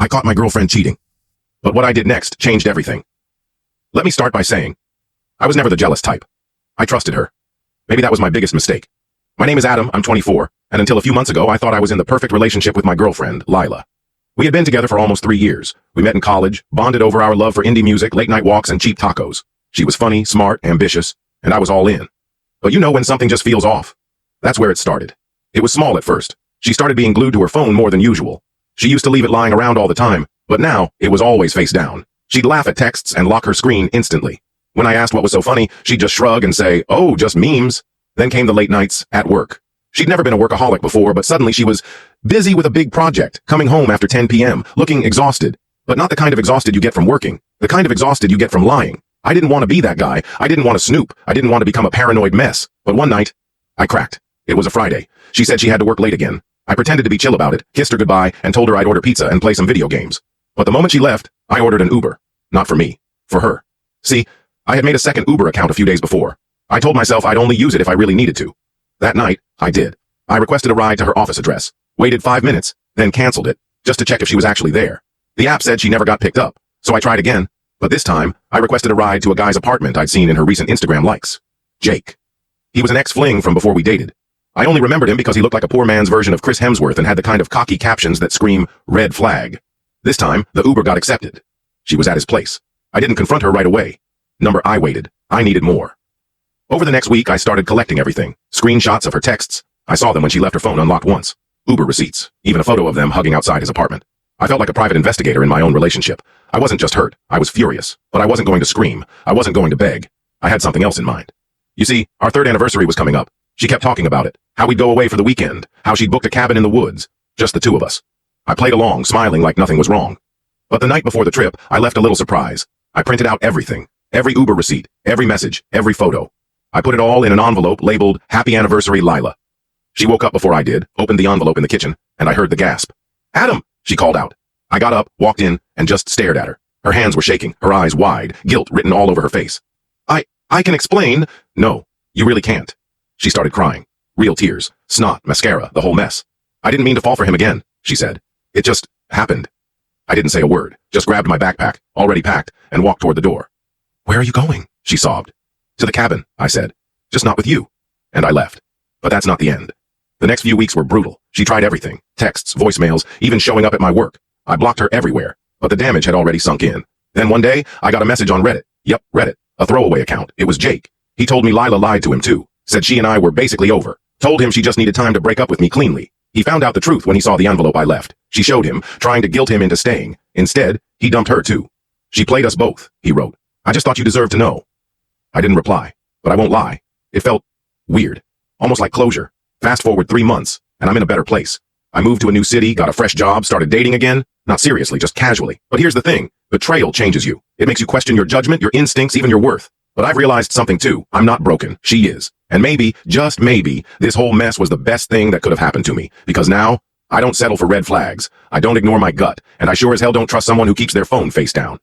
I caught my girlfriend cheating. But what I did next changed everything. Let me start by saying, I was never the jealous type. I trusted her. Maybe that was my biggest mistake. My name is Adam, I'm 24, and until a few months ago, I thought I was in the perfect relationship with my girlfriend, Lila. We had been together for almost 3 years. We met in college, bonded over our love for indie music, late-night walks, and cheap tacos. She was funny, smart, ambitious, and I was all in. But you know when something just feels off? That's where it started. It was small at first. She started being glued to her phone more than usual. She used to leave it lying around all the time, but now it was always face down. She'd laugh at texts and lock her screen instantly. When I asked what was so funny, she'd just shrug and say, "Oh, just memes." Then came the late nights at work. She'd never been a workaholic before, but suddenly she was busy with a big project, coming home after 10 p.m., looking exhausted. But not the kind of exhausted you get from working, the kind of exhausted you get from lying. I didn't want to be that guy. I didn't want to snoop. I didn't want to become a paranoid mess. But one night, I cracked. It was a Friday. She said she had to work late again. I pretended to be chill about it, kissed her goodbye, and told her I'd order pizza and play some video games. But the moment she left, I ordered an Uber. Not for me. For her. See, I had made a second Uber account a few days before. I told myself I'd only use it if I really needed to. That night, I did. I requested a ride to her office address, waited 5 minutes, then canceled it, just to check if she was actually there. The app said she never got picked up, so I tried again. But this time, I requested a ride to a guy's apartment I'd seen in her recent Instagram likes. Jake. He was an ex-fling from before we dated. I only remembered him because he looked like a poor man's version of Chris Hemsworth and had the kind of cocky captions that scream, "Red flag." This time, the Uber got accepted. She was at his place. I didn't confront her right away. I waited. I needed more. Over the next week, I started collecting everything. Screenshots of her texts. I saw them when she left her phone unlocked once. Uber receipts. Even a photo of them hugging outside his apartment. I felt like a private investigator in my own relationship. I wasn't just hurt. I was furious. But I wasn't going to scream. I wasn't going to beg. I had something else in mind. You see, our 3rd anniversary was coming up. She kept talking about it. How we'd go away for the weekend. How she'd booked a cabin in the woods. Just the two of us. I played along, smiling like nothing was wrong. But the night before the trip, I left a little surprise. I printed out everything. Every Uber receipt. Every message. Every photo. I put it all in an envelope labeled Happy Anniversary Lila. She woke up before I did, opened the envelope in the kitchen, and I heard the gasp. "Adam!" she called out. I got up, walked in, and just stared at her. Her hands were shaking, her eyes wide, guilt written all over her face. I can explain." "No, you really can't." She started crying. Real tears, snot, mascara, the whole mess. "I didn't mean to fall for him again," she said. "It just happened." I didn't say a word, just grabbed my backpack, already packed, and walked toward the door. "Where are you going?" she sobbed. "To the cabin," I said. "Just not with you." And I left. But that's not the end. The next few weeks were brutal. She tried everything. Texts, voicemails, even showing up at my work. I blocked her everywhere, but the damage had already sunk in. Then one day, I got a message on Reddit. Yep, Reddit. A throwaway account. It was Jake. He told me Lila lied to him too. Said she and I were basically over. Told him she just needed time to break up with me cleanly. He found out the truth when he saw the envelope I left. She showed him, trying to guilt him into staying. Instead, he dumped her too. "She played us both," he wrote. "I just thought you deserved to know." I didn't reply, but I won't lie. It felt weird. Almost like closure. Fast forward 3 months, and I'm in a better place. I moved to a new city, got a fresh job, started dating again. Not seriously, just casually. But here's the thing. Betrayal changes you. It makes you question your judgment, your instincts, even your worth. But I've realized something too. I'm not broken. She is. And maybe, just maybe, this whole mess was the best thing that could have happened to me. Because now, I don't settle for red flags. I don't ignore my gut. And I sure as hell don't trust someone who keeps their phone face down.